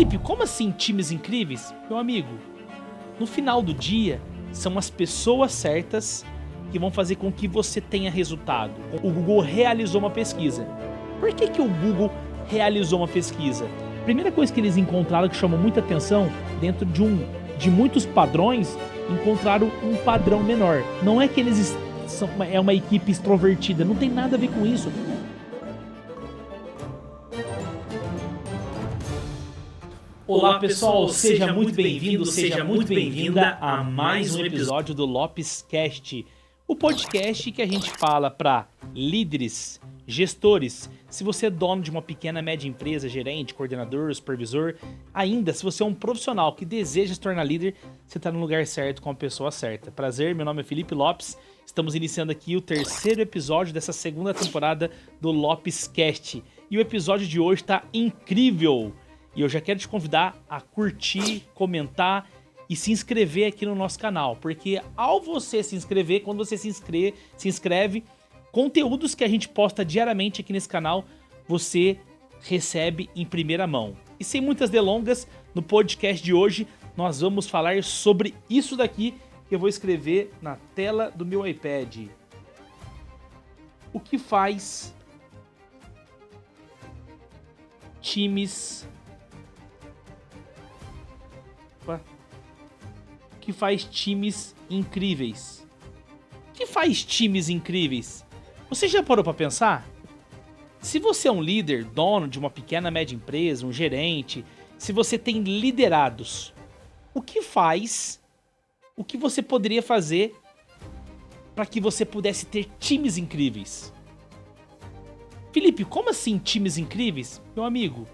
Felipe, como assim times incríveis? Meu amigo, no final do dia, são as pessoas certas que vão fazer com que você tenha resultado. O Google realizou uma pesquisa. Por que o Google realizou uma pesquisa? A primeira coisa que eles encontraram que chamou muita atenção, dentro de muitos padrões, encontraram um padrão menor. Não é que eles é uma equipe extrovertida, não tem nada a ver com isso. Olá pessoal, seja muito bem-vindo, seja muito bem-vinda a mais um episódio do LopesCast, o podcast que a gente fala para líderes, gestores. Se você é dono de uma pequena, média empresa, gerente, coordenador, supervisor, ainda se você é um profissional que deseja se tornar líder, você está no lugar certo com a pessoa certa. Prazer, meu nome é Felipe Lopes, estamos iniciando aqui o terceiro episódio dessa segunda temporada do LopesCast e o episódio de hoje está incrível. E eu já quero te convidar a curtir, comentar e se inscrever aqui no nosso canal. Porque ao você se inscrever, quando você se inscreve, conteúdos que a gente posta diariamente aqui nesse canal, você recebe em primeira mão. E sem muitas delongas, no podcast de hoje, nós vamos falar sobre isso daqui que eu vou escrever na tela do meu iPad. O que faz times... que faz times incríveis? O que faz times incríveis? Você já parou para pensar? Se você é um líder, dono de uma pequena, média empresa, um gerente, se você tem liderados, o que você poderia fazer para que você pudesse ter times incríveis? Felipe, como assim times incríveis? Meu amigo,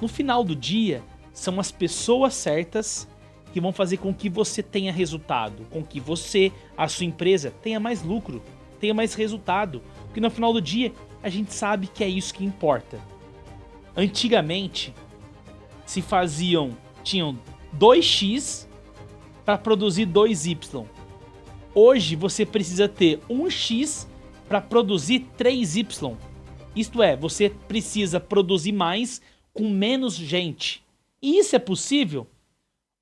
no final do dia, são as pessoas certas que vão fazer com que você tenha resultado, com que você, a sua empresa, tenha mais lucro, tenha mais resultado. Porque no final do dia, a gente sabe que é isso que importa. Antigamente, tinham 2x para produzir 2y. Hoje, você precisa ter 1x para produzir 3y. Isto é, você precisa produzir mais com menos gente. E isso é possível?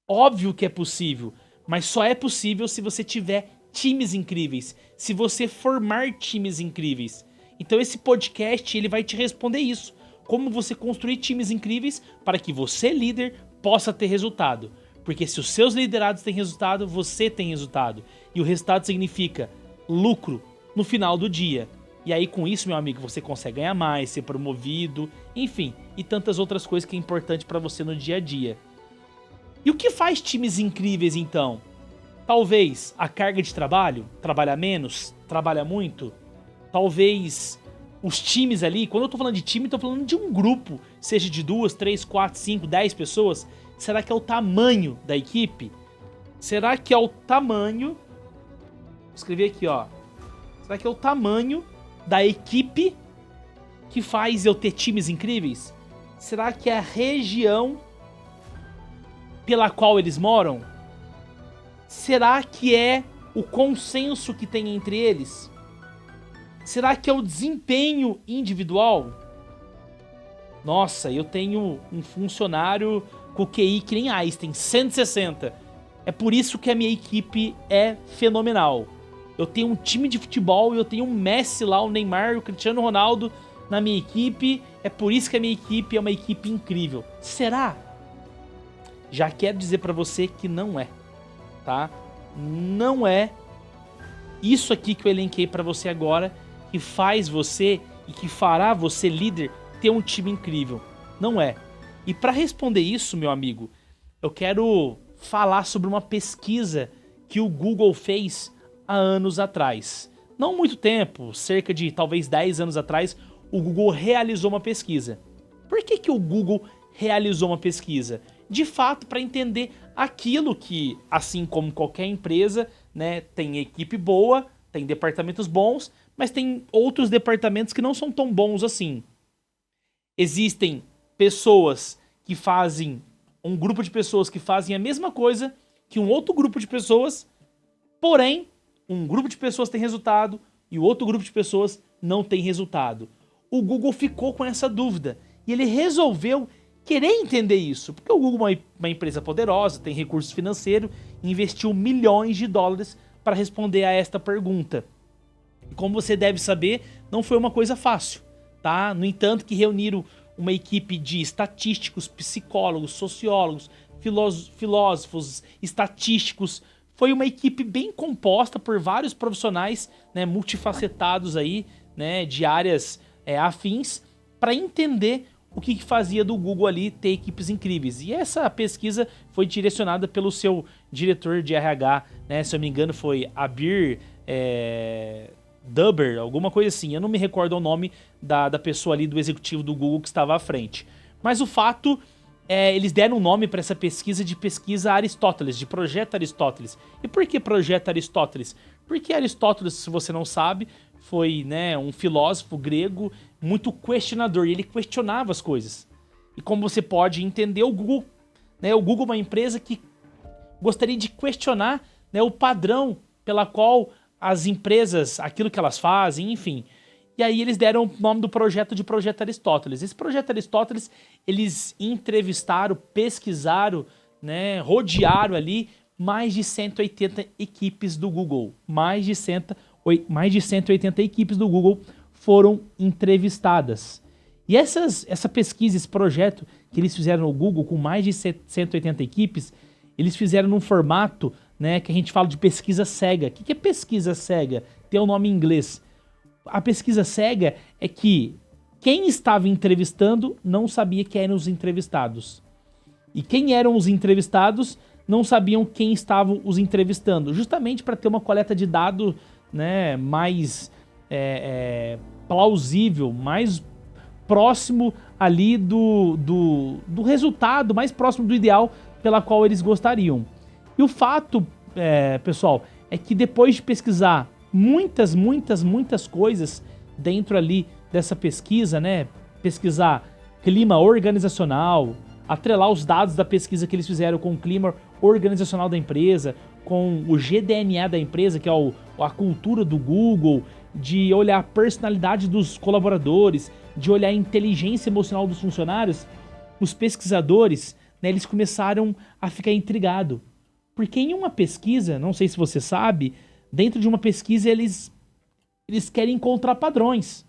Óbvio que é possível, mas só é possível se você tiver times incríveis, se você formar times incríveis. Então esse podcast ele vai te responder isso, como você construir times incríveis para que você, líder, possa ter resultado. Porque se os seus liderados têm resultado, você tem resultado. E o resultado significa lucro no final do dia. E aí com isso, meu amigo, você consegue ganhar mais, ser promovido, enfim, e tantas outras coisas que é importante para você no dia a dia. E o que faz times incríveis, então? Talvez a carga de trabalho, trabalha menos, trabalha muito. Talvez os times ali, quando eu tô falando de time, eu tô falando de um grupo, seja de 2, 3, 4, 5, 10 pessoas. Será que é o tamanho da equipe? Será que é o tamanho... Vou escrever aqui, ó. Será que é o tamanho da equipe que faz eu ter times incríveis? Será que é a região pela qual eles moram? Será que é o consenso que tem entre eles? Será que é o desempenho individual? Nossa, eu tenho um funcionário com QI que nem Einstein, 160. É por isso que a minha equipe é fenomenal. Eu tenho um time de futebol, eu tenho um Messi lá, o Neymar, o Cristiano Ronaldo na minha equipe. É por isso que a minha equipe é uma equipe incrível. Será? Já quero dizer pra você que não é, tá? Não é isso aqui que eu elenquei pra você agora que faz você e que fará você, líder, ter um time incrível. Não é. E pra responder isso, meu amigo, eu quero falar sobre uma pesquisa que o Google fez há anos atrás. Não muito tempo, cerca de talvez 10 anos atrás, o Google realizou uma pesquisa. Por que o Google realizou uma pesquisa? De fato, para entender aquilo que, assim como qualquer empresa, né, tem equipe boa, tem departamentos bons, mas tem outros departamentos que não são tão bons assim. Existem pessoas que fazem, um grupo de pessoas que fazem a mesma coisa que um outro grupo de pessoas, porém, um grupo de pessoas tem resultado e o outro grupo de pessoas não tem resultado. O Google ficou com essa dúvida e ele resolveu querer entender isso, porque o Google é uma empresa poderosa, tem recursos financeiros, investiu milhões de dólares para responder a esta pergunta. E como você deve saber, não foi uma coisa fácil, tá? No entanto, que reuniram uma equipe de estatísticos, psicólogos, sociólogos, filósofos, estatísticos. Foi uma equipe bem composta por vários profissionais, né, multifacetados aí, né, de áreas afins, para entender o que fazia do Google ali ter equipes incríveis. E essa pesquisa foi direcionada pelo seu diretor de RH, né, se eu não me engano foi Abir Duber, alguma coisa assim. Eu não me recordo o nome da pessoa ali, do executivo do Google que estava à frente. Mas o fato eles deram um nome para essa pesquisa de pesquisa Aristóteles, de Projeto Aristóteles. E por que Projeto Aristóteles? Porque Aristóteles, se você não sabe, foi, né, um filósofo grego muito questionador, e ele questionava as coisas. E como você pode entender, o Google é uma empresa que gostaria de questionar, né, o padrão pela qual as empresas, aquilo que elas fazem, enfim. E aí eles deram o nome do projeto de Projeto Aristóteles. Esse Projeto Aristóteles, eles entrevistaram, pesquisaram, né, rodearam ali mais de 180 equipes do Google. Mais de 180 equipes do Google foram entrevistadas. E essa pesquisa, esse projeto que eles fizeram no Google com mais de 180 equipes, eles fizeram num formato, né, que a gente fala de pesquisa cega. O que é pesquisa cega? Tem o nome em inglês. A pesquisa cega é que quem estava entrevistando não sabia quem eram os entrevistados. E quem eram os entrevistados não sabiam quem estavam os entrevistando. Justamente para ter uma coleta de dado, né, mais plausível, mais próximo ali do resultado, mais próximo do ideal pela qual eles gostariam. E o fato, pessoal, é que depois de pesquisar muitas coisas dentro ali dessa pesquisa, né? Pesquisar clima organizacional, atrelar os dados da pesquisa que eles fizeram com o clima organizacional da empresa, com o GDNA da empresa, que é a cultura do Google, de olhar a personalidade dos colaboradores, de olhar a inteligência emocional dos funcionários, os pesquisadores, né, eles começaram a ficar intrigados. Porque em uma pesquisa, não sei se você sabe, dentro de uma pesquisa eles querem encontrar padrões.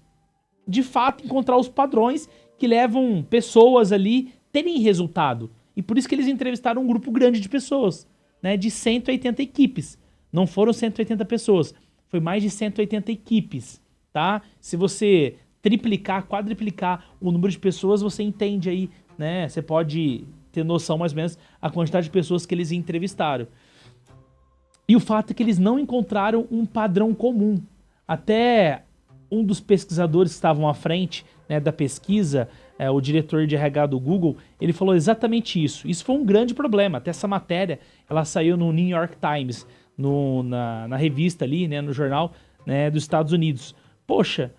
De fato, encontrar os padrões que levam pessoas ali a terem resultado. E por isso que eles entrevistaram um grupo grande de pessoas, né, de 180 equipes. Não foram 180 pessoas, foi mais de 180 equipes, tá? Se você triplicar, quadriplicar o número de pessoas, você entende aí, né? Você pode ter noção mais ou menos a quantidade de pessoas que eles entrevistaram. E o fato é que eles não encontraram um padrão comum. Até um dos pesquisadores que estavam à frente, né, da pesquisa, o diretor de RH do Google, ele falou exatamente isso. Isso foi um grande problema. Até essa matéria, ela saiu no New York Times, na revista ali, né, no jornal, né, dos Estados Unidos. Poxa,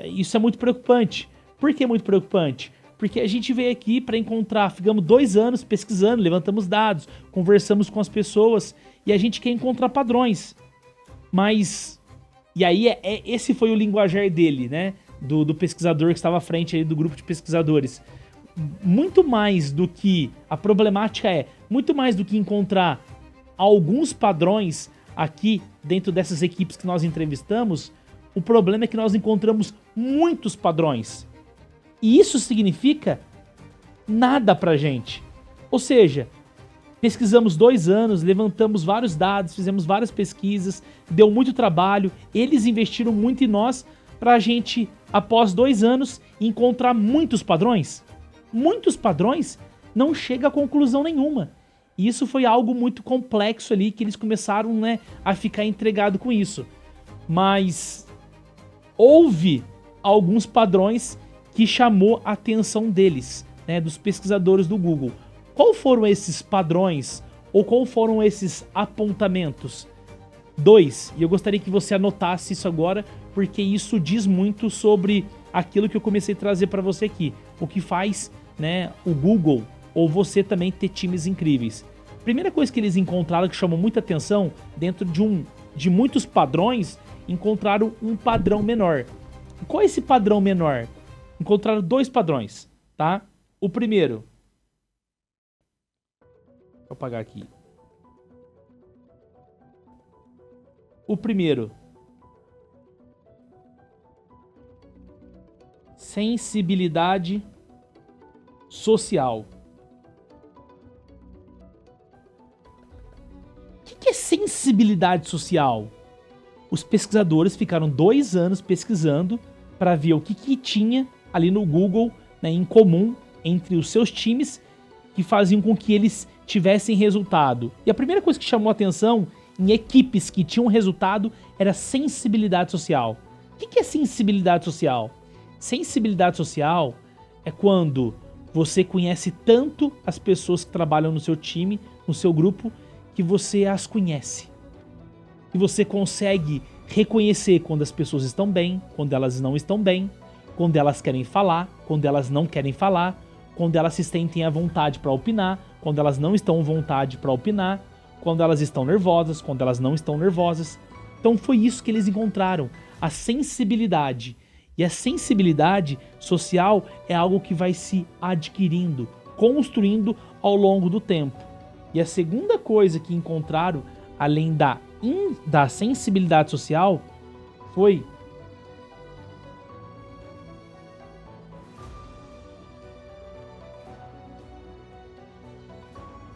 isso é muito preocupante. Por que muito preocupante? Porque a gente veio aqui para encontrar, ficamos 2 anos pesquisando, levantamos dados, conversamos com as pessoas e a gente quer encontrar padrões. Mas, e aí esse foi o linguajar dele, né? Do pesquisador que estava à frente aí do grupo de pesquisadores. Muito mais do que, a problemática muito mais do que encontrar alguns padrões aqui dentro dessas equipes que nós entrevistamos, o problema é que nós encontramos muitos padrões. E isso significa nada pra gente. Ou seja, pesquisamos 2 anos, levantamos vários dados, fizemos várias pesquisas, deu muito trabalho, eles investiram muito em nós pra gente, após 2 anos, encontrar muitos padrões. Muitos padrões não chega a conclusão nenhuma. E isso foi algo muito complexo ali, que eles começaram, né, a ficar intrigados com isso. Mas houve alguns padrões que chamou a atenção deles, né, dos pesquisadores do Google. Qual foram esses padrões ou qual foram esses apontamentos? 2, e eu gostaria que você anotasse isso agora, porque isso diz muito sobre aquilo que eu comecei a trazer para você aqui. O que faz, né, o Google ou você também ter times incríveis. Primeira coisa que eles encontraram que chamou muita atenção, dentro de muitos padrões, encontraram um padrão menor. Qual é esse padrão menor? Encontraram 2 padrões, tá? O primeiro, eu apagar aqui. O primeiro. Sensibilidade social. O que é sensibilidade social? Os pesquisadores ficaram 2 anos pesquisando para ver o que tinha ali no Google, né, em comum entre os seus times que faziam com que eles tivessem resultado. E a primeira coisa que chamou a atenção em equipes que tinham resultado era sensibilidade social. O que é sensibilidade social? Sensibilidade social é quando você conhece tanto as pessoas que trabalham no seu time, no seu grupo, que você as conhece. E você consegue reconhecer quando as pessoas estão bem, quando elas não estão bem, quando elas querem falar, quando elas não querem falar, quando elas se sentem à vontade para opinar, quando elas não estão à vontade para opinar, quando elas estão nervosas, quando elas não estão nervosas. Então foi isso que eles encontraram, a sensibilidade. E a sensibilidade social é algo que vai se adquirindo, construindo ao longo do tempo. E a segunda coisa que encontraram, além da sensibilidade social, foi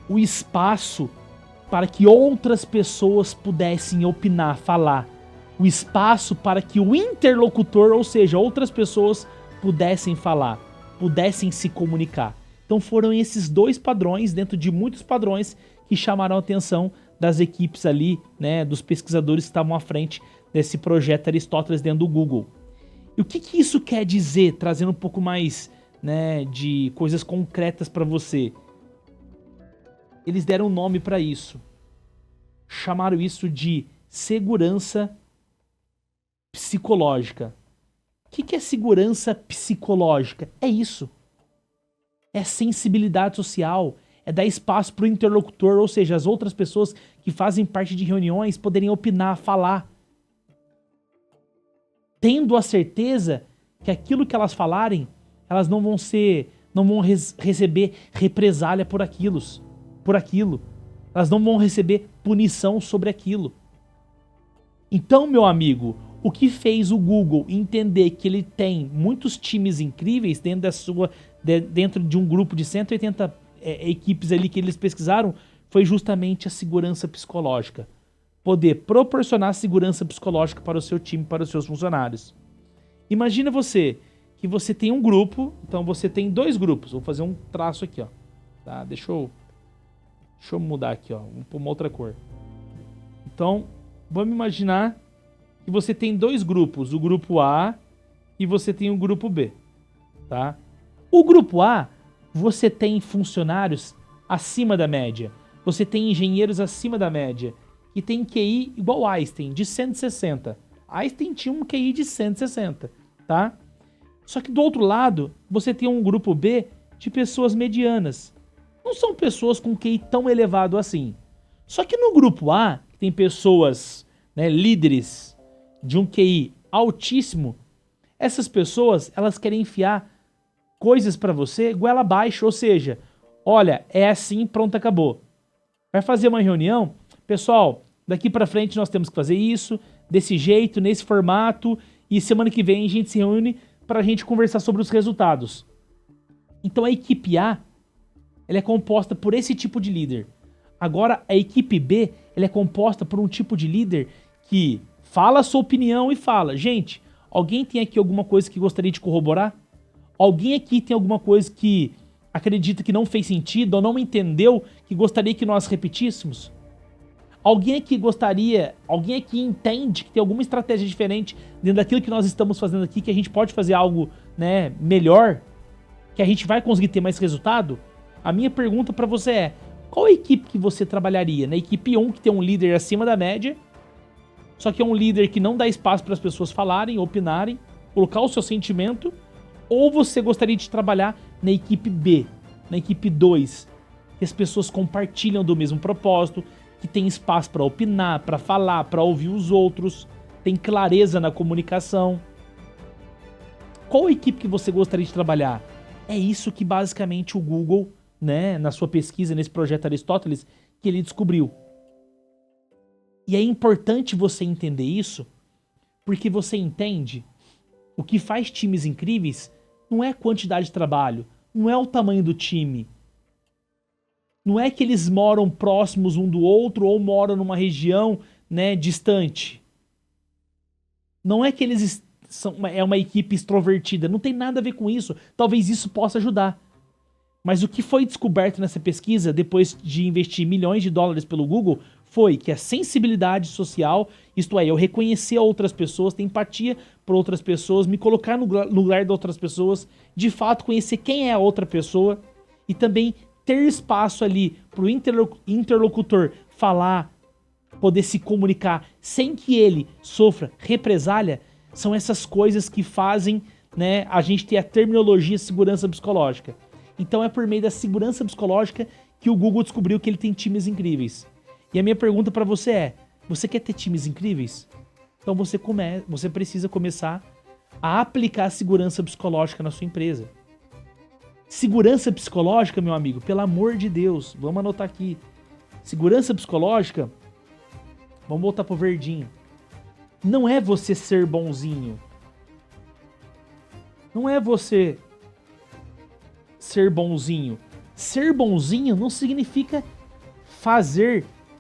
o espaço para que outras pessoas pudessem opinar, falar. O espaço para que o interlocutor, ou seja, outras pessoas pudessem falar, pudessem se comunicar. Então foram esses 2 padrões, dentro de muitos padrões, que chamaram a atenção das equipes ali, né, dos pesquisadores que estavam à frente desse projeto Aristóteles dentro do Google. E o que isso quer dizer, trazendo um pouco mais, né, de coisas concretas para você? Eles deram um nome para isso. Chamaram isso de segurança psicológica. O que é segurança psicológica? É isso. É sensibilidade social. É dar espaço para o interlocutor, ou seja, as outras pessoas que fazem parte de reuniões poderem opinar, falar. Tendo a certeza que aquilo que elas falarem, elas não vão receber represália por aquilo. Elas não vão receber punição sobre aquilo. Então, meu amigo, o que fez o Google entender que ele tem muitos times incríveis dentro de um grupo de 180 equipes ali que eles pesquisaram, foi justamente a segurança psicológica. Poder proporcionar segurança psicológica para o seu time, para os seus funcionários. Imagina que você tem um grupo, então você tem 2 grupos. Vou fazer um traço aqui, ó. Tá? Deixa eu mudar aqui, ó. Vamos pôr uma outra cor. Então, vamos imaginar que você tem 2 grupos, o grupo A e você tem o grupo B, tá? O grupo A, você tem funcionários acima da média, você tem engenheiros acima da média, que tem QI igual Einstein, de 160. Einstein tinha um QI de 160, tá? Só que do outro lado, você tem um grupo B de pessoas medianas. Não são pessoas com QI tão elevado assim. Só que no grupo A, tem pessoas, né, líderes de um QI altíssimo, essas pessoas, elas querem enfiar coisas pra você goela abaixo, ou seja, olha, é assim, pronto, acabou. Vai fazer uma reunião, pessoal, daqui pra frente nós temos que fazer isso, desse jeito, nesse formato, e semana que vem a gente se reúne pra gente conversar sobre os resultados. Então a equipe A, ela é composta por esse tipo de líder. Agora a equipe B, ela é composta por um tipo de líder que fala a sua opinião e fala, gente, alguém tem aqui alguma coisa que gostaria de corroborar? Alguém aqui tem alguma coisa que acredita que não fez sentido ou não entendeu, que gostaria que nós repetíssemos? Alguém aqui entende que tem alguma estratégia diferente dentro daquilo que nós estamos fazendo aqui, que a gente pode fazer algo, né, melhor, que a gente vai conseguir ter mais resultado? A minha pergunta pra você é, qual a equipe que você trabalharia? Na equipe 1, que tem um líder acima da média, só que é um líder que não dá espaço para as pessoas falarem, opinarem, colocar o seu sentimento, ou você gostaria de trabalhar na equipe B, na equipe 2, que as pessoas compartilham do mesmo propósito, que tem espaço para opinar, para falar, para ouvir os outros, tem clareza na comunicação. Qual equipe que você gostaria de trabalhar? É isso que basicamente o Google né, na sua pesquisa, nesse projeto Aristóteles, que ele descobriu. E é importante você entender isso, porque você entende o que faz times incríveis não é a quantidade de trabalho, não é o tamanho do time, não é que eles moram próximos um do outro ou moram numa região, né, distante. Não é que eles é uma equipe extrovertida, não tem nada a ver com isso. Talvez isso possa ajudar. Mas o que foi descoberto nessa pesquisa, depois de investir milhões de dólares pelo Google, foi que a sensibilidade social, isto é, eu reconhecer outras pessoas, ter empatia por outras pessoas, me colocar no lugar de outras pessoas, de fato conhecer quem é a outra pessoa e também ter espaço ali para o interlocutor falar, poder se comunicar sem que ele sofra represália, são essas coisas que fazem, né, a gente ter a terminologia segurança psicológica. Então é por meio da segurança psicológica que o Google descobriu que ele tem times incríveis. E a minha pergunta para você é, você quer ter times incríveis? Então você precisa começar a aplicar a segurança psicológica na sua empresa. Segurança psicológica, meu amigo, pelo amor de Deus, vamos anotar aqui. Segurança psicológica, vamos voltar pro verdinho. Não é você ser bonzinho. Não é você ser bonzinho. Ser bonzinho não significa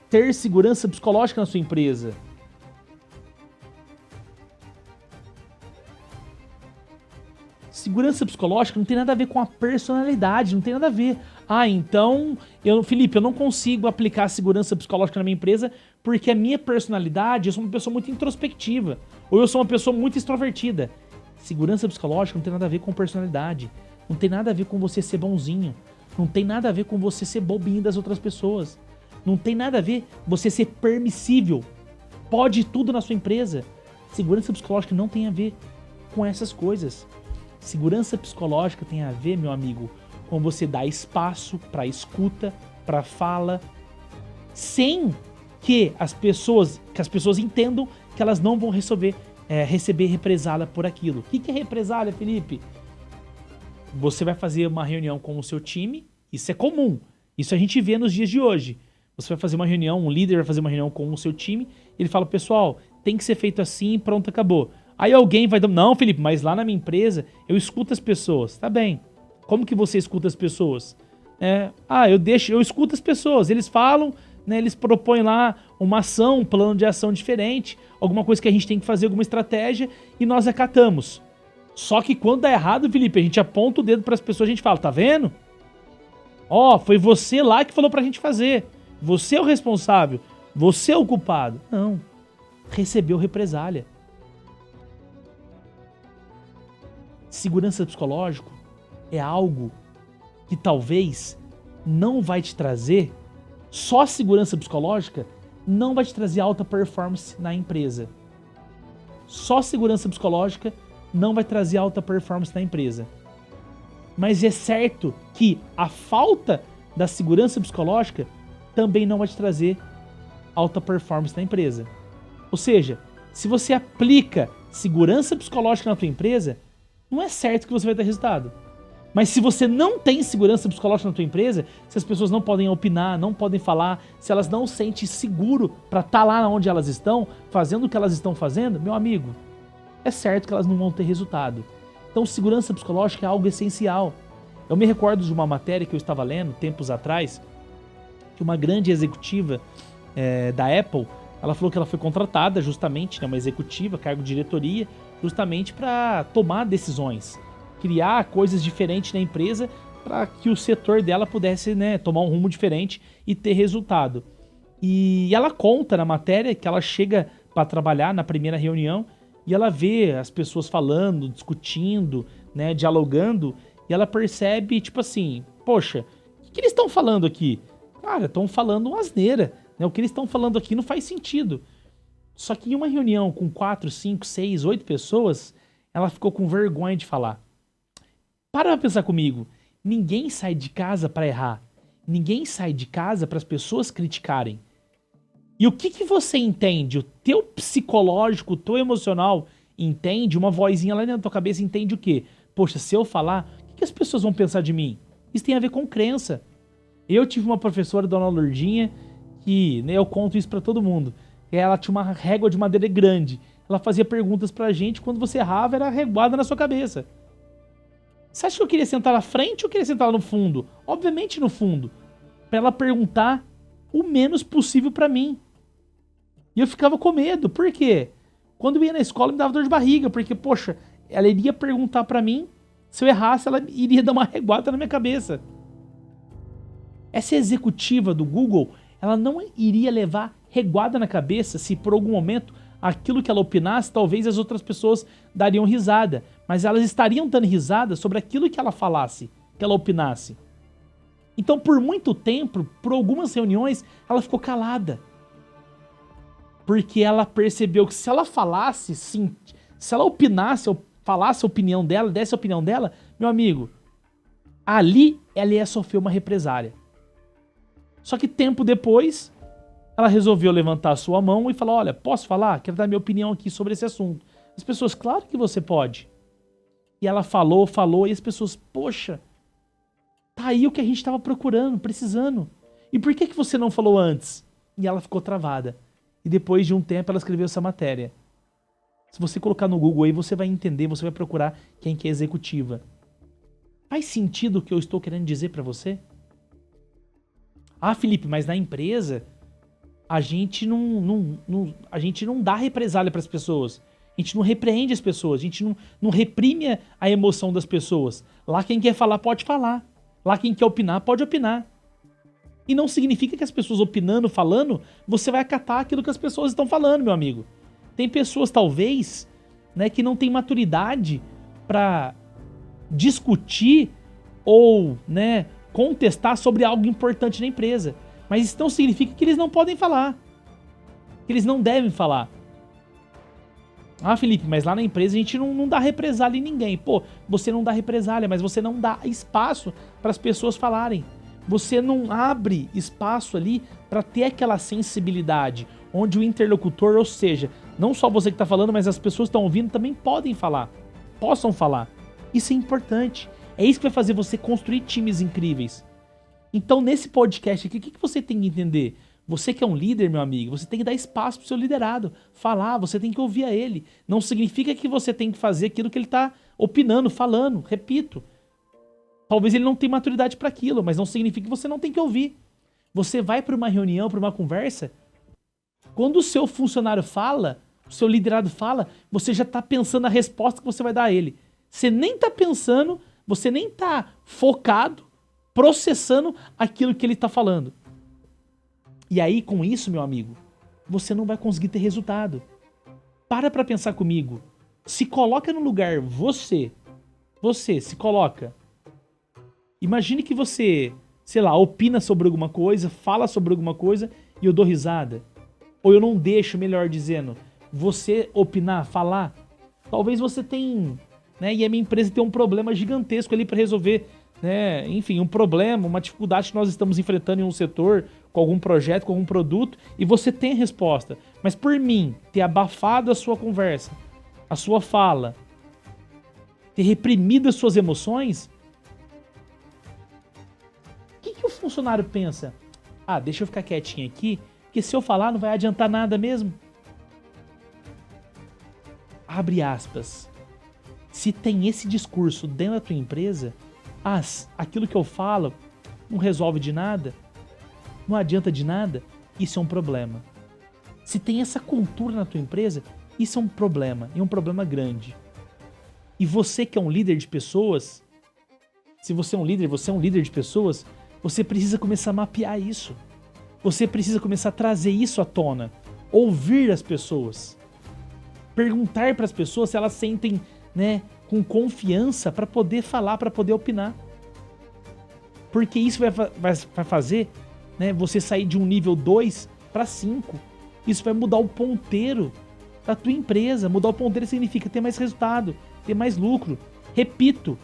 ter segurança psicológica na sua empresa. Segurança psicológica não tem nada a ver com a personalidade, não tem nada a ver. Ah, então, Felipe, eu não consigo aplicar segurança psicológica na minha empresa porque a minha personalidade, eu sou uma pessoa muito introspectiva, ou eu sou uma pessoa muito extrovertida. Segurança psicológica não tem nada a ver com personalidade, não tem nada a ver com você ser bonzinho, não tem nada a ver com você ser bobinho das outras pessoas, não tem nada a ver você ser permissível, pode tudo na sua empresa. Segurança psicológica não tem a ver com essas coisas. Segurança psicológica tem a ver, meu amigo, com você dar espaço para escuta, para fala, sem que as pessoas entendam que elas não vão receber represália por aquilo. O que é represália, Felipe? Você vai fazer uma reunião com o seu time, isso é comum, isso a gente vê nos dias de hoje. Você vai fazer uma reunião, um líder vai fazer uma reunião com o seu time, ele fala, pessoal, tem que ser feito assim, pronto, acabou. Aí alguém vai dar, não, Felipe, mas lá na minha empresa eu escuto as pessoas. Tá bem. Como que você escuta as pessoas? Eu escuto as pessoas. Eles falam, né, eles propõem lá uma ação, um plano de ação diferente, alguma coisa que a gente tem que fazer, alguma estratégia, e nós acatamos. Só que quando dá errado, Felipe, a gente aponta o dedo para as pessoas, a gente fala, tá vendo? Ó, foi você lá que falou pra gente fazer. Você é o responsável. Você é o culpado. Não. Recebeu represália. Segurança psicológica é algo que talvez não vai te trazer, só segurança psicológica não vai te trazer alta performance na empresa. Só segurança psicológica não vai trazer alta performance na empresa. Mas é certo que a falta da segurança psicológica também não vai te trazer alta performance na empresa. Ou seja, se você aplica segurança psicológica na tua empresa, não é certo que você vai ter resultado. Mas se você não tem segurança psicológica na tua empresa, se as pessoas não podem opinar, não podem falar, se elas não se sentem seguro para estar lá onde elas estão, fazendo o que elas estão fazendo, meu amigo, é certo que elas não vão ter resultado. Então segurança psicológica é algo essencial. Eu me recordo de uma matéria que eu estava lendo tempos atrás, que uma grande executiva da Apple, ela falou que ela foi contratada justamente, né, uma executiva, cargo de diretoria, justamente para tomar decisões, criar coisas diferentes na empresa para que o setor dela pudesse, né, tomar um rumo diferente e ter resultado. E ela conta na matéria que ela chega para trabalhar na primeira reunião e ela vê as pessoas falando, discutindo, né, dialogando, e ela percebe, tipo assim, poxa, o que eles estão falando aqui? Cara, estão falando uma asneira, né? O que eles estão falando aqui não faz sentido. Só que em uma reunião com 4, 5, 6, 8 pessoas, ela ficou com vergonha de falar. Para pra pensar comigo. Ninguém sai de casa para errar. Ninguém sai de casa para as pessoas criticarem. E o que você entende? O teu psicológico, o teu emocional entende? Uma vozinha lá dentro da tua cabeça entende o quê? Poxa, se eu falar, o que as pessoas vão pensar de mim? Isso tem a ver com crença. Eu tive uma professora, Dona Lourdinha, que, né, eu conto isso pra todo mundo. Ela tinha uma régua de madeira grande. Ela fazia perguntas pra gente, quando você errava, era reguada na sua cabeça. Você acha que eu queria sentar na frente ou queria sentar lá no fundo? Obviamente no fundo. Pra ela perguntar o menos possível pra mim. E eu ficava com medo. Por quê? Quando eu ia na escola me dava dor de barriga, porque, poxa, ela iria perguntar pra mim, se eu errasse ela iria dar uma reguada na minha cabeça. Essa executiva do Google, ela não iria levar reguada na cabeça se por algum momento aquilo que ela opinasse, talvez as outras pessoas dariam risada, mas elas estariam dando risada sobre aquilo que ela falasse, que ela opinasse. Então, por muito tempo, por algumas reuniões, ela ficou calada. Porque ela percebeu que se ela falasse, sim, se ela opinasse, ou falasse a opinião dela, desse a opinião dela, meu amigo, ali ela ia sofrer uma represália. Só que tempo depois, ela resolveu levantar a sua mão e falar, olha, posso falar? Quero dar minha opinião aqui sobre esse assunto. As pessoas, claro que você pode. E ela falou, e as pessoas, poxa, tá aí o que a gente estava procurando, precisando. E por que você não falou antes? E ela ficou travada. E depois de um tempo ela escreveu essa matéria. Se você colocar no Google aí, você vai entender, você vai procurar quem que é executiva. Faz sentido o que eu estou querendo dizer para você? Ah, Felipe, mas na empresa a gente a gente não dá represália para as pessoas. A gente não repreende as pessoas. A gente não reprime a emoção das pessoas. Lá quem quer falar pode falar. Lá quem quer opinar pode opinar. E não significa que as pessoas opinando, falando, você vai acatar aquilo que as pessoas estão falando, meu amigo. Tem pessoas, talvez, né, que não tem maturidade para discutir ou, né, contestar sobre algo importante na empresa. Mas isso não significa que eles não podem falar. Que eles não devem falar. Ah, Felipe, mas lá na empresa a gente não dá represália em ninguém. Pô, você não dá represália, mas você não dá espaço para as pessoas falarem. Você não abre espaço ali para ter aquela sensibilidade, onde o interlocutor, ou seja, não só você que está falando, mas as pessoas que estão ouvindo também podem falar, possam falar. Isso é importante. É isso que vai fazer você construir times incríveis. Então, nesse podcast aqui, o que você tem que entender? Você que é um líder, meu amigo, você tem que dar espaço pro seu liderado. Falar, você tem que ouvir a ele. Não significa que você tem que fazer aquilo que ele está opinando, falando. Repito. Talvez ele não tenha maturidade para aquilo, mas não significa que você não tem que ouvir. Você vai para uma reunião, para uma conversa, quando o seu funcionário fala, o seu liderado fala, você já está pensando na resposta que você vai dar a ele. Você nem está pensando, você nem está focado, processando aquilo que ele está falando. E aí, com isso, meu amigo, você não vai conseguir ter resultado. Para pensar comigo. Se coloca no lugar, você se coloca. Imagine que você, sei lá, opina sobre alguma coisa, fala sobre alguma coisa e eu dou risada. Ou eu não deixo, melhor dizendo, você opinar, falar. Talvez você tenha, né, e a minha empresa tem um problema gigantesco ali para resolver, né, enfim, um problema, uma dificuldade que nós estamos enfrentando em um setor, com algum projeto, com algum produto, e você tem a resposta. Mas por mim, ter abafado a sua conversa, a sua fala, ter reprimido as suas emoções, o que o funcionário pensa? Ah, deixa eu ficar quietinho aqui, porque se eu falar não vai adiantar nada mesmo. Abre aspas. Se tem esse discurso dentro da tua empresa, aquilo que eu falo não resolve de nada, não adianta de nada, isso é um problema. Se tem essa cultura na tua empresa, isso é um problema, e um problema grande. E você que é um líder de pessoas, se você é um líder de pessoas, você precisa começar a mapear isso. Você precisa começar a trazer isso à tona. Ouvir as pessoas. Perguntar para as pessoas se elas sentem, né, com confiança para poder falar, para poder opinar. Porque isso vai fazer, né, você sair de um nível 2 para 5. Isso vai mudar o ponteiro da tua empresa. Mudar o ponteiro significa ter mais resultado, ter mais lucro. Repito,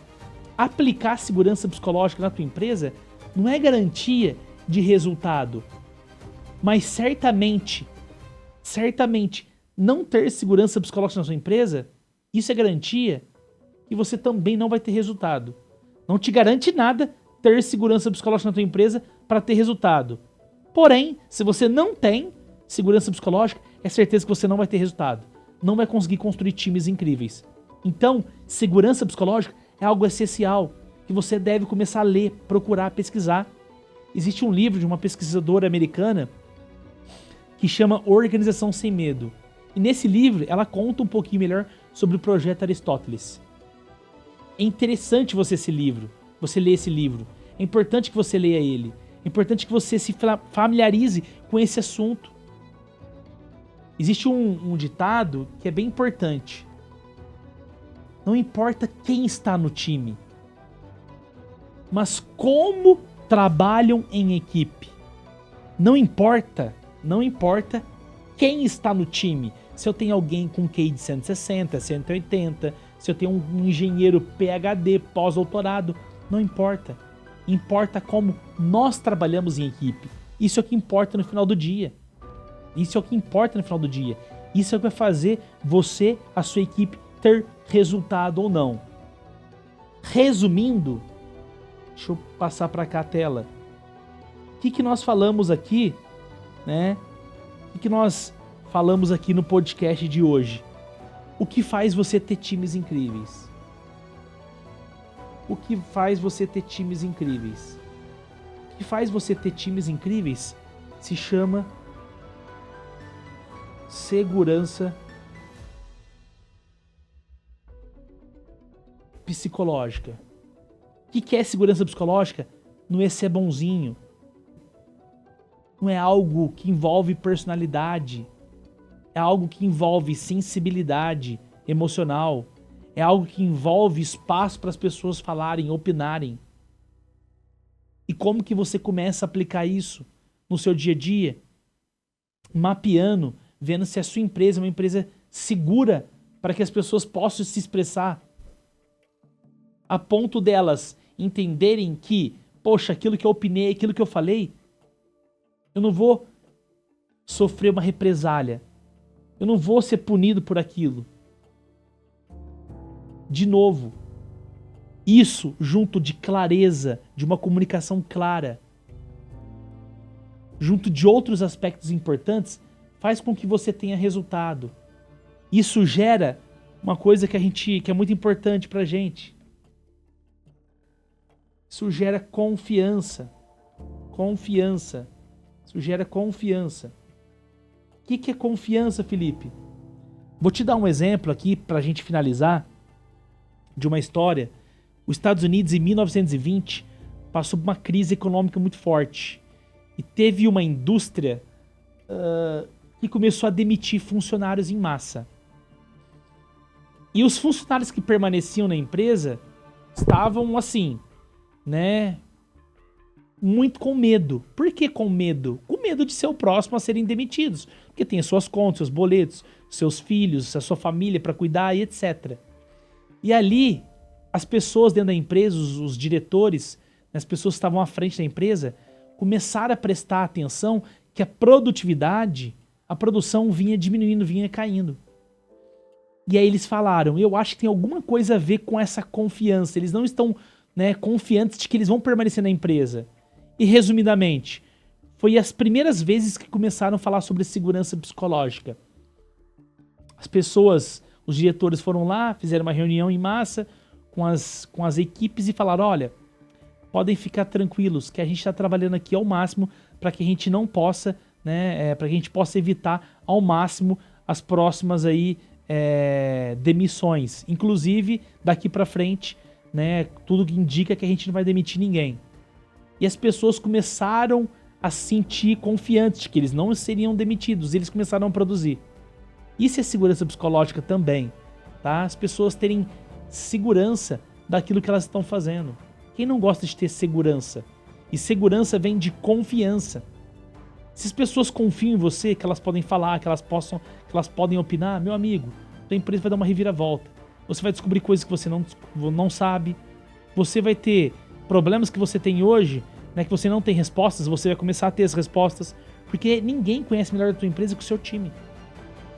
aplicar segurança psicológica na tua empresa não é garantia de resultado, mas certamente, não ter segurança psicológica na sua empresa, isso é garantia que você também não vai ter resultado. Não te garante nada ter segurança psicológica na tua empresa para ter resultado. Porém, se você não tem segurança psicológica, é certeza que você não vai ter resultado. Não vai conseguir construir times incríveis. Então, segurança psicológica é algo essencial que você deve começar a ler, procurar, pesquisar. Existe um livro de uma pesquisadora americana que chama Organização Sem Medo. E nesse livro, ela conta um pouquinho melhor sobre o projeto Aristóteles. É interessante você ler esse livro. É importante que você leia ele. É importante que você se familiarize com esse assunto. Existe um ditado que é bem importante. Não importa quem está no time, mas como trabalham em equipe. Não importa quem está no time. Se eu tenho alguém com QI de 160, 180, se eu tenho um engenheiro PhD, pós-doutorado, não importa. Importa como nós trabalhamos em equipe. Isso é o que importa no final do dia. Isso é o que vai fazer você, a sua equipe, ter resultado ou não. Resumindo, deixa eu passar para cá a tela. O que nós falamos aqui, né? O que nós falamos aqui no podcast de hoje? O que faz você ter times incríveis? O que faz você ter times incríveis? O que faz você ter times incríveis se chama segurança psicológica. O que é segurança psicológica? Não é ser bonzinho. Não é algo que envolve personalidade. É algo que envolve sensibilidade emocional. É algo que envolve espaço para as pessoas falarem, opinarem. E como que você começa a aplicar isso no seu dia a dia? Mapeando, vendo se a sua empresa é uma empresa segura para que as pessoas possam se expressar. A ponto delas entenderem que, poxa, aquilo que eu opinei, aquilo que eu falei, eu não vou sofrer uma represália. Eu não vou ser punido por aquilo. De novo, isso junto de clareza, de uma comunicação clara, junto de outros aspectos importantes, faz com que você tenha resultado. Isso gera uma coisa que é muito importante pra gente. Isso gera confiança. Confiança. Isso gera confiança. O que é confiança, Felipe? Vou te dar um exemplo aqui pra gente finalizar de uma história. Os Estados Unidos, em 1920, passou por uma crise econômica muito forte. E teve uma indústria que começou a demitir funcionários em massa. E os funcionários que permaneciam na empresa estavam assim, né? Muito com medo. Por que com medo? Com medo de ser o próximo a serem demitidos. Porque tem as suas contas, seus boletos, seus filhos, a sua família para cuidar e etc. E ali, as pessoas dentro da empresa, os diretores, as pessoas que estavam à frente da empresa, começaram a prestar atenção que a produtividade, a produção vinha diminuindo, vinha caindo. E aí eles falaram, eu acho que tem alguma coisa a ver com essa confiança. Eles não estão, né, confiantes de que eles vão permanecer na empresa. E resumidamente, foi as primeiras vezes que começaram a falar sobre segurança psicológica. As pessoas, os diretores foram lá, fizeram uma reunião em massa com as equipes e falaram, olha, podem ficar tranquilos que a gente está trabalhando aqui ao máximo para que a gente não possa, né, para que a gente possa evitar ao máximo as próximas aí demissões. Inclusive, daqui para frente, né, tudo que indica que a gente não vai demitir ninguém. E as pessoas começaram a se sentir confiantes de que eles não seriam demitidos, eles começaram a produzir. Isso é segurança psicológica também, tá? As pessoas terem segurança daquilo que elas estão fazendo. Quem não gosta de ter segurança? E segurança vem de confiança. Se as pessoas confiam em você, que elas podem falar, que elas podem opinar, meu amigo, tua empresa vai dar uma reviravolta. Você vai descobrir coisas que você não sabe. Você vai ter problemas que você tem hoje, né, que você não tem respostas, você vai começar a ter as respostas, porque ninguém conhece melhor a tua empresa que o seu time.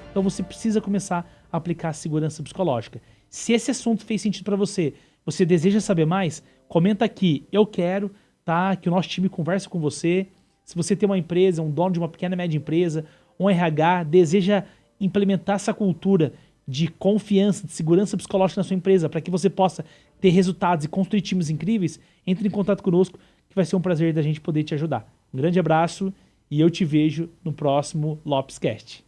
Então você precisa começar a aplicar a segurança psicológica. Se esse assunto fez sentido para você, você deseja saber mais, comenta aqui, eu quero, tá? Que o nosso time conversa com você. Se você tem uma empresa, um dono de uma pequena e média empresa, um RH, deseja implementar essa cultura de confiança, de segurança psicológica na sua empresa, para que você possa ter resultados e construir times incríveis, entre em contato conosco, que vai ser um prazer da gente poder te ajudar. Um grande abraço e eu te vejo no próximo Lopescast.